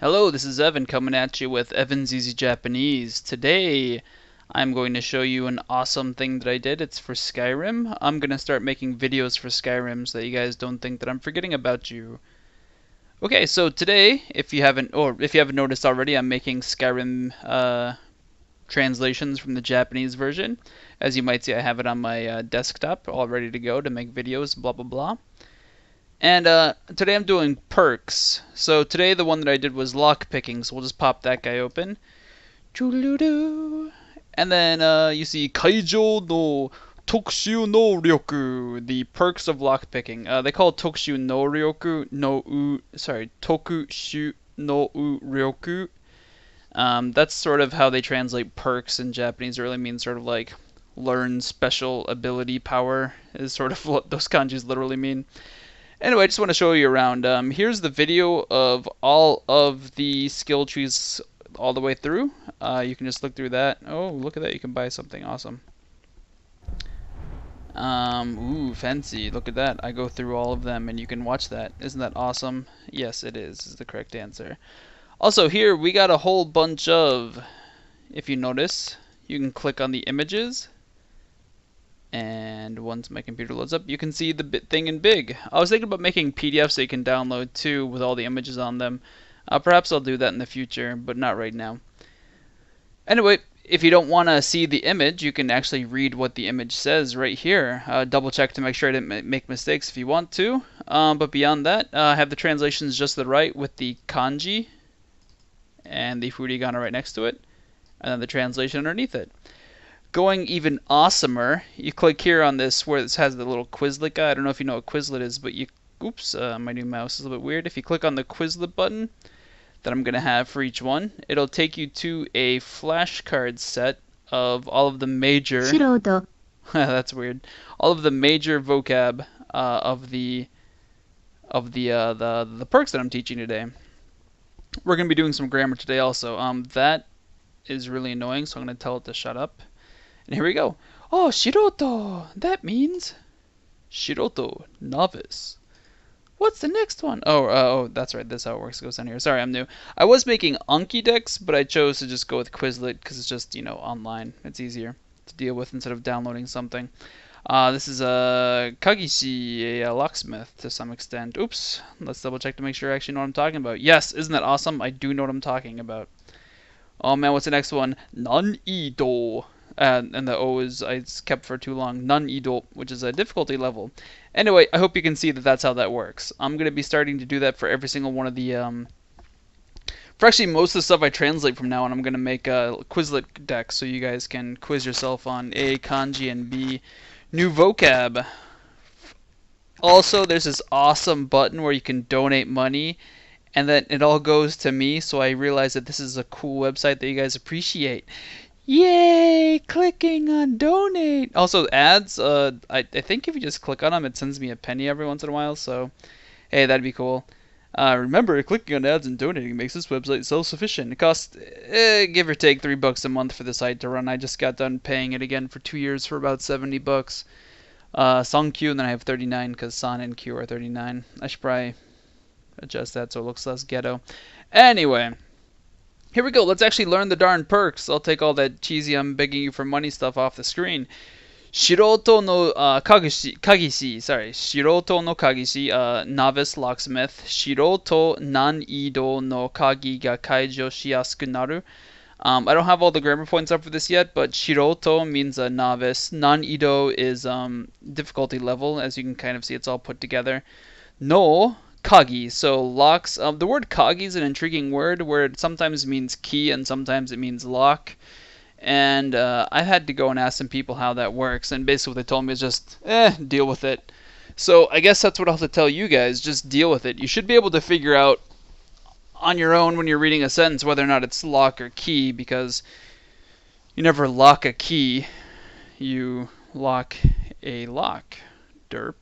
Hello, this is Evan coming at you with Evan's Easy Japanese. Today, I'm going to show you an awesome thing that I did. It's for Skyrim. I'm going to start making videos for Skyrim so that you guys don't think that I'm forgetting about you. Okay, so today, if you haven't noticed already, I'm making Skyrim translations from the Japanese version. As you might see, I have it on my desktop all ready to go to make videos, blah blah blah. And today I'm doing perks. So today the one that I did was lockpicking, so we'll just pop that guy open. And then you see Kaijo no Tokushu no Ryoku, the perks of lockpicking. They call it Tokushu no Ryoku Tokushu no Ryoku. That's sort of how they translate perks in Japanese. It really means sort of like learn special ability power is sort of what those kanjis literally mean. Anyway, I just want to show you around. Here's the video of all of the skill trees all the way through. You can just look through that. Oh, look at that. You can buy something awesome. Ooh, fancy. Look at that. I go through all of them and you can watch that. Isn't that awesome? Yes, it is the correct answer. Also, here we got a whole bunch of, if you notice, you can click on the images. And once my computer loads up, you can see the thing in big. I was thinking about making PDFs so you can download too with all the images on them. Perhaps I'll do that in the future, but not right now. Anyway, if you don't want to see the image, you can actually read what the image says right here. Double check to make sure I didn't make mistakes if you want to. But beyond that, I have the translations just to the right with the kanji and the furigana right next to it, and then the translation underneath it. Going even awesomer, you click here on this where it has the little Quizlet guy. I don't know if you know what Quizlet is, but my new mouse is a little bit weird. If you click on the Quizlet button that I'm going to have for each one, it'll take you to a flashcard set of all of the major... that's weird. All of the major vocab of the perks that I'm teaching today. We're going to be doing some grammar today also. That is really annoying, so I'm going to tell it to shut up. And here we go. Oh, Shiroto! That means Shiroto, novice. What's the next one? Oh, that's right. That's how it works. It goes down here. Sorry, I'm new. I was making Anki decks, but I chose to just go with Quizlet because it's just, online. It's easier to deal with instead of downloading something. This is Kagishi, a locksmith to some extent. Oops. Let's double check to make sure I actually know what I'm talking about. Yes, isn't that awesome? I do know what I'm talking about. Oh man, what's the next one? Nan-ido. And the O is it's kept for too long. Nan-ido, which is a difficulty level. Anyway, I hope you can see that that's how that works. I'm going to be starting to do that for every single one of the... For actually most of the stuff I translate from now on, I'm going to make a Quizlet deck so you guys can quiz yourself on A, kanji, and B, new vocab. Also, there's this awesome button where you can donate money, and then it all goes to me, so I realize that this is a cool website that you guys appreciate. Yay! Clicking on donate. Also, ads. I think if you just click on them, it sends me a penny every once in a while. So, hey, that'd be cool. Remember, clicking on ads and donating makes this website self-sufficient. It costs, give or take, $3 a month for the site to run. I just got done paying it again for 2 years for about $70. Song Q, and then I have 39 because San and Q are 39. I should probably adjust that so it looks less ghetto. Anyway. Here we go. Let's actually learn the darn perks. I'll take all that cheesy I'm begging you for money stuff off the screen. Shiroto no Kagishi. Sorry. Shiroto no Kagishi, novice locksmith. Shiroto nan-ido no kagi ga kaijo shiyasuku naru. I don't have all the grammar points up for this yet, but Shiroto means a novice. Nan-ido is difficulty level. As you can kind of see, it's all put together. No Kagi, so locks. The word kagi is an intriguing word where it sometimes means key and sometimes it means lock. And I had to go and ask some people how that works, and basically what they told me is just, deal with it. So I guess that's what I'll have to tell you guys, just deal with it. You should be able to figure out on your own when you're reading a sentence whether or not it's lock or key, because you never lock a key, you lock a lock. Derp.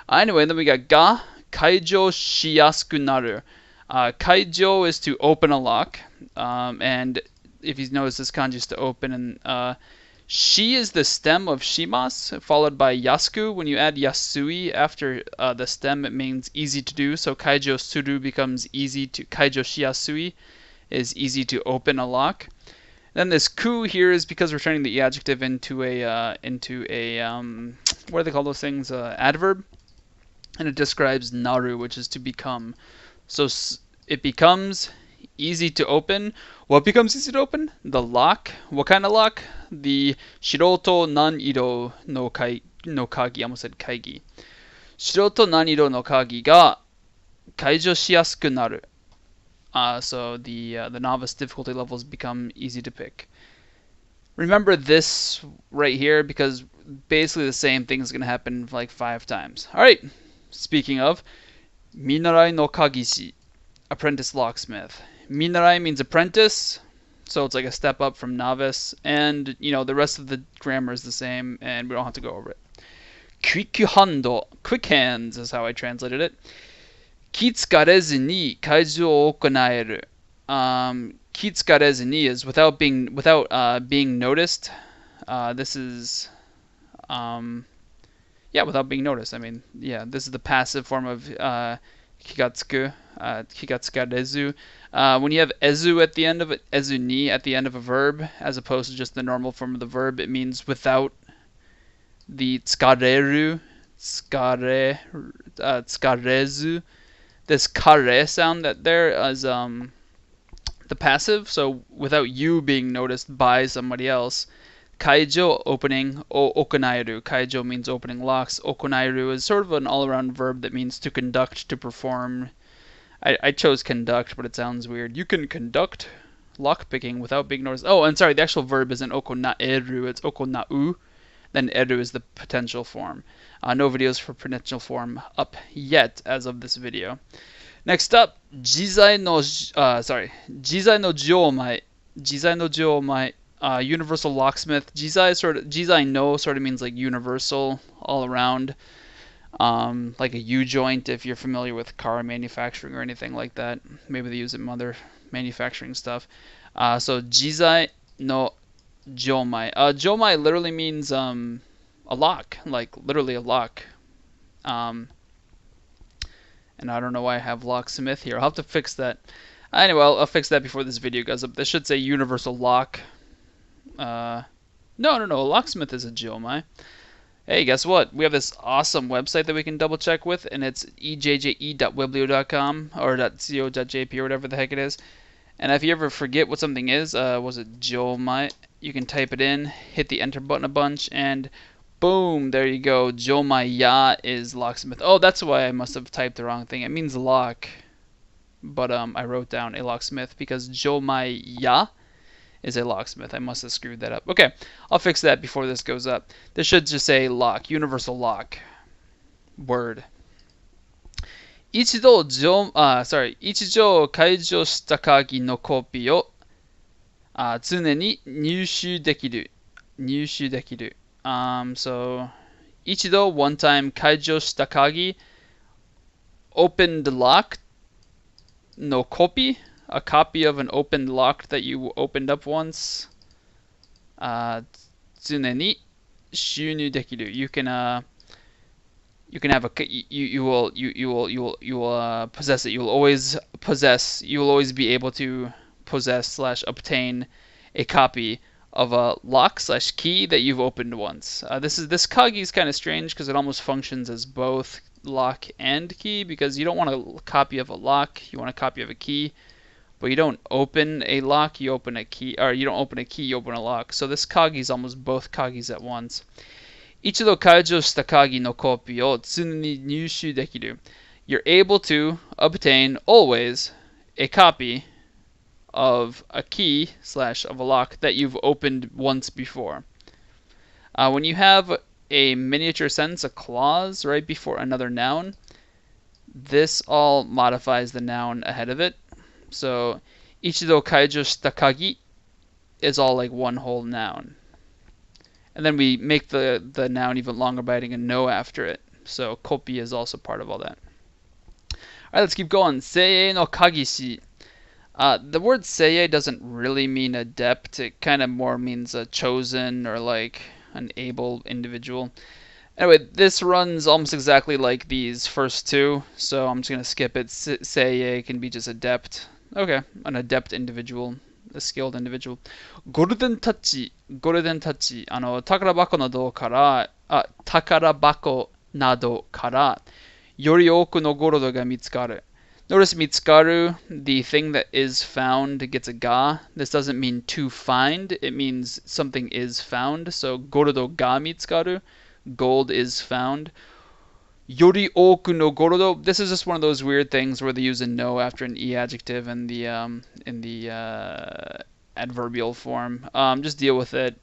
Anyway, then we got ga. Kaijo shiyasuku naru. Kaijo is to open a lock, and if you notice, this kanji is to open, and Shi is the stem of shimas, followed by yasuku. When you add yasui after the stem, it means easy to do. So kaijo suru becomes easy to, kaijo shiyasui is easy to open a lock. Then this ku here is because we're turning the adjective into a what do they call those things? Adverb, and it describes naru, which is to become. So it becomes easy to open. What becomes easy to open? The lock. What kind of lock? The shiroto naniro no kagi. I almost said kaigi. Shiroto naniro no kagi ga kaijo shiyasuku naru. So the novice difficulty levels become easy to pick. Remember this right here because basically the same thing is going to happen like 5 times. Alright, speaking of, Minarai no kagishi, apprentice locksmith. Minarai means apprentice, so it's like a step up from novice, and you know the rest of the grammar is the same, and we don't have to go over it. Quick hands is how I translated it. 気つかれずに解除を行える。気つかれずに is without being noticed. This is without being noticed. I mean, yeah, this is the passive form of kigatsuku, kigatsukarezu. When you have ezu at the end of it, ezu ni at the end of a verb, as opposed to just the normal form of the verb, it means without the tsukareru, tsukarezu. This kare sound that there is the passive, so without you being noticed by somebody else. Kaijo, opening, o okonairu. Kaijo means opening locks. Okonairu is sort of an all-around verb that means to conduct, to perform. I chose conduct, but it sounds weird. You can conduct lockpicking without being noticed. Oh, and sorry, the actual verb isn't okonaeru, it's okonau. Then eru is the potential form. No videos for potential form up yet as of this video. Next up, Jizai no Jomai. Jizai no Jomai, universal locksmith. Jizai no sort of means like universal, all around. Like a U-joint if you're familiar with car manufacturing or anything like that. Maybe they use it in other manufacturing stuff. So Jizai no Jomai. Jomai literally means a lock, like literally a lock. And I don't know why I have locksmith here. I'll have to fix that. Anyway, I'll fix that before this video goes up. This should say universal lock. No, locksmith is a Jomai. Hey, guess what? We have this awesome website that we can double check with, and it's ejje.weblio.com or .co.jp or whatever the heck it is. And if you ever forget what something is, was it Jomai? You can type it in, hit the enter button a bunch, and boom, there you go. Jomai-ya is locksmith. Oh, that's why I must have typed the wrong thing. It means lock, but I wrote down a locksmith because Jomai-ya is a locksmith. I must have screwed that up. Okay, I'll fix that before this goes up. This should just say lock, universal lock. Word. 一度解除した鍵のコピーを常に入手できる。So 一度 one time 解除した鍵 opened lock no copy, a copy of an opened lock that you opened up once. 常に収入できる. You can have you will possess it. You will always be able to possess / obtain a copy of a lock / key that you've opened once. This kagi is kind of strange because it almost functions as both lock and key, because you don't want a copy of a lock, you want a copy of a key, but you don't open a lock, you open a key, or you don't open a key, you open a lock. So this kagi is almost both kagis at once. 一度解除した鍵のコピーを常に入手できる. You're able to obtain always a copy of a key / of a lock that you've opened once before. When you have a miniature sentence, a clause right before another noun, this all modifies the noun ahead of it. So 一度解除した鍵 is all like one whole noun. And then we make the noun even longer by adding a no after it. So copy is also part of all that. Alright, let's keep going. Seiyei no kagishi. The word seiye doesn't really mean adept. It kind of more means a chosen or like an able individual. Anyway, this runs almost exactly like these first two, so I'm just going to skip it. Seiye can be just adept. Okay, an adept individual, a skilled individual. ゴールデンタッチ、ゴールデンタッチ。宝箱などから、宝箱などから、より多くのゴールドが見つかる。Notice mitsukaru, the thing that is found, gets a ga. This doesn't mean to find, it means something is found. So, gorodo ga mitsukaru, gold is found. Yori oku no gorodo, this is just one of those weird things where they use a no after an e adjective in the adverbial form. Just deal with it.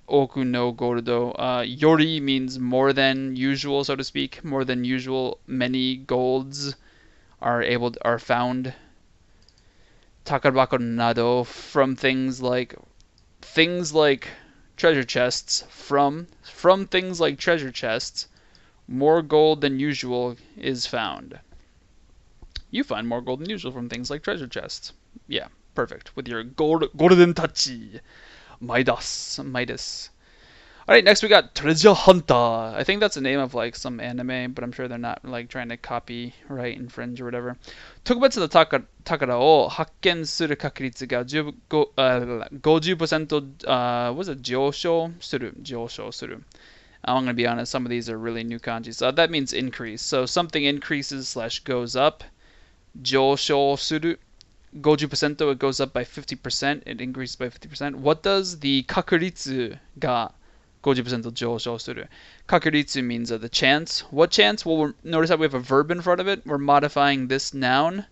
Oku no gorodo. Yori means more than usual, so to speak. More than usual, many golds are found. Takarabako nado, from things like treasure chests. From things like treasure chests, more gold than usual is found. You find more gold than usual from things like treasure chests. Yeah, perfect. With your golden tachi. Midas. Alright, next we got Treasure Hunter. I think that's the name of like some anime, but I'm sure they're not like trying to copyright infringe or whatever. 特別な宝を発見する確率が50%、was it 上昇する。I'm going to be honest, some of these are really new kanjis. That means increase. So something increases slash goes up. 上昇する。50%, it goes up by 50%. It increases by 50%. What does the 確率が50% 上昇する. Kakuritsu means the chance. What chance? Well, notice that we have a verb in front of it. We're modifying this noun.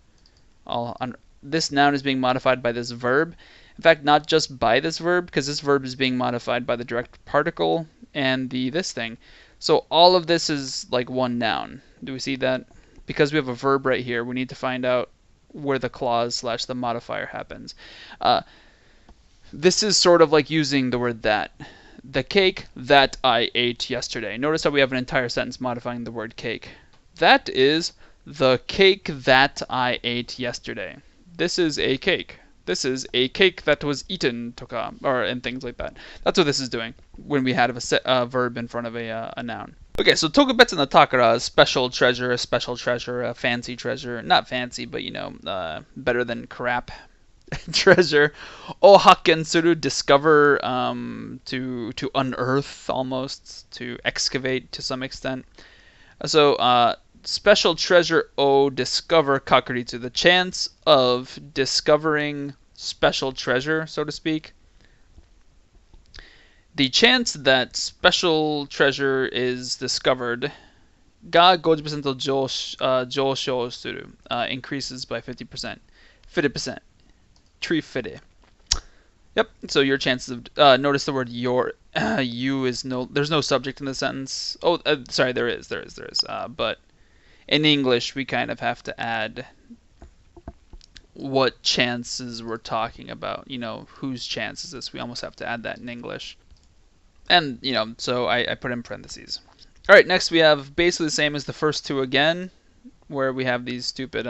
This noun is being modified by this verb. In fact, not just by this verb, because this verb is being modified by the direct particle and this thing. So all of this is like one noun. Do we see that? Because we have a verb right here, we need to find out where the clause slash the modifier happens. This is sort of like using the word that. The cake that I ate yesterday. Notice how we have an entire sentence modifying the word cake. That is the cake that I ate yesterday. This is a cake. This is a cake that was eaten, toka, and things like that. That's what this is doing when we had a verb in front of a noun. Okay, so tokubetsu no takara, special treasure, a fancy treasure. Not fancy, but better than crap. Treasure. O hakken suru, discover, to unearth, almost, to excavate to some extent. So, special treasure o discover kakuritsu, the chance of discovering special treasure, so to speak. The chance that special treasure is discovered ga 50% 上昇する, increases by 50%. 50%. Tree fitty. Yep. So your chances of notice the word your you is there's no subject in the sentence. Oh, sorry, there is. But in English we kind of have to add what chances we're talking about. Whose chance is this? We almost have to add that in English. And so I put in parentheses. All right. Next we have basically the same as the first two again, where we have these stupid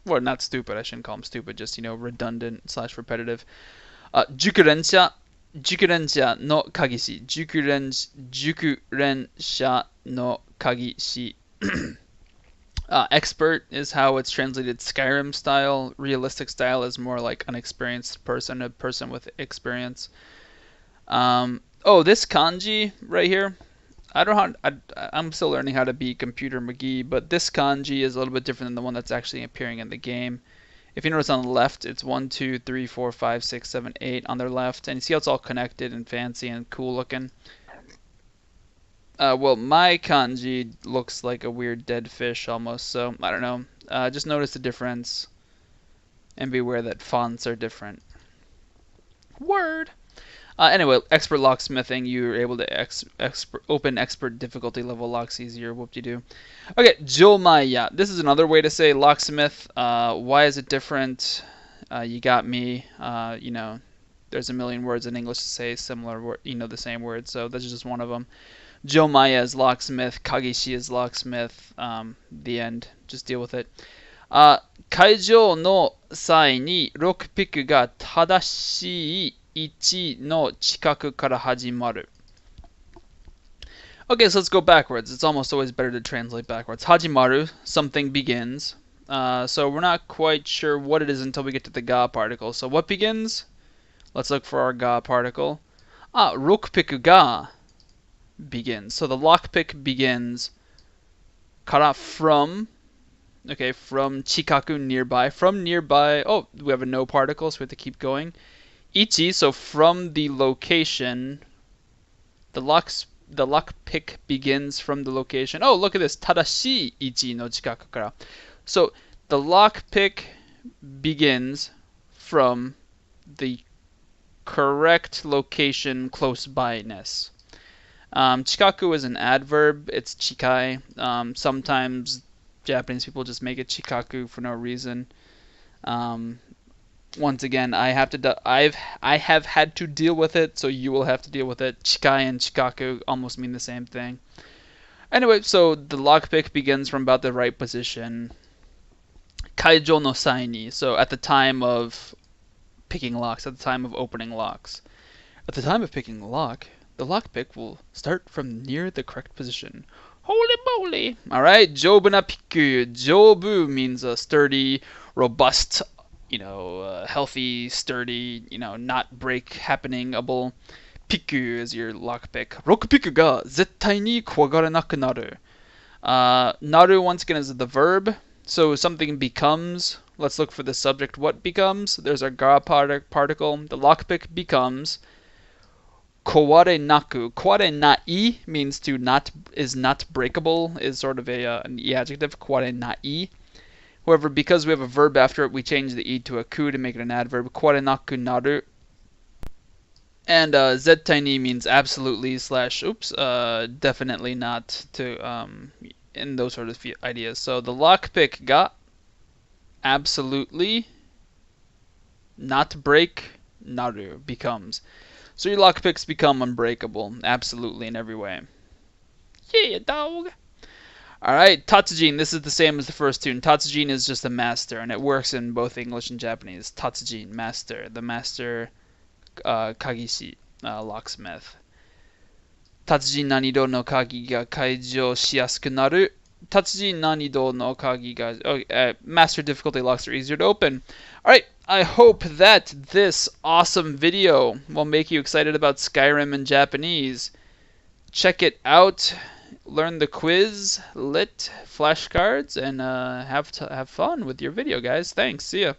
well, not stupid, I shouldn't call them stupid, just, redundant slash repetitive. Jukurensha no kagishi. Jukurensha no kagishi. Expert is how it's translated Skyrim style. Realistic style is more like an experienced person, a person with experience. This kanji right here. I'm still learning how to be Computer McGee, but this kanji is a little bit different than the one that's actually appearing in the game. If you notice on the left, it's 1, 2, 3, 4, 5, 6, 7, 8 on their left, and you see how it's all connected and fancy and cool looking. Well, my kanji looks like a weird dead fish almost, so I don't know. Just notice the difference and be aware that fonts are different. Word! Anyway, expert locksmithing, you're able to open expert difficulty level locks easier. Whoop-de-doo. Okay, Jomaya. This is another way to say locksmith. Why is it different? You got me. There's a million words in English to say similar, the same word, so that's just one of them. Jomaya is locksmith. Kagishi is locksmith. The end. Just deal with it. 解錠の際にロックピックが正しい位置の近くから始まる。Okay, so let's go backwards. It's almost always better to translate backwards. Hajimaru, something begins. So we're not quite sure what it is until we get to the ga particle. So what begins? Let's look for our ga particle. Rokupiku ga begins. So the lockpick begins kara from, okay, from chikaku, nearby. From nearby, oh, we have a no particle, so we have to keep going. Ichi, so from the location, the lockpick begins from the location. Oh, look at this. Tadashi ichi no chikaku kara. So the lockpick begins from the correct location close by-ness. Chikaku is an adverb. It's chikai. Sometimes Japanese people just make it chikaku for no reason. Once again, I have had to deal with it, so you will have to deal with it. Chikai and chikaku almost mean the same thing. Anyway, so the lockpick begins from about the right position. Kaijo no sai ni, so at the time of picking locks, at the time of opening locks. At the time of picking the lock, the lockpick will start from near the correct position. Holy moly! Alright, jobu na piku. Jobu means sturdy, robust, healthy, sturdy, not break happening-able. Piku is your lockpick. Rokupiku ga zettai ni kwagaranaku naru. Naru, once again, is the verb. So something becomes. Let's look for the subject. What becomes? There's our ga particle. The lockpick becomes koware naku. Koware nai means is not breakable, is sort of an adjective. Koware nai. However, because we have a verb after it, we change the e to a ku to make it an adverb. Koware naku naru. And zettai ni means absolutely / definitely not to in those sort of ideas. So the lockpick ga absolutely not break naru becomes. So your lockpicks become unbreakable, absolutely in every way. Yeah, dog. Alright, Tatsujin. This is the same as the first tune. Tatsujin is just a master, and it works in both English and Japanese. Tatsujin, master. The master kagishi, locksmith. Tatsujin nanido no kagi ga kaijo shiyasuku naru. Tatsujin nanido no kagi ga... master difficulty locks are easier to open. Alright, I hope that this awesome video will make you excited about Skyrim in Japanese. Check it out. Learn the quiz, lit, flashcards, and have fun with your video, guys. Thanks. See ya.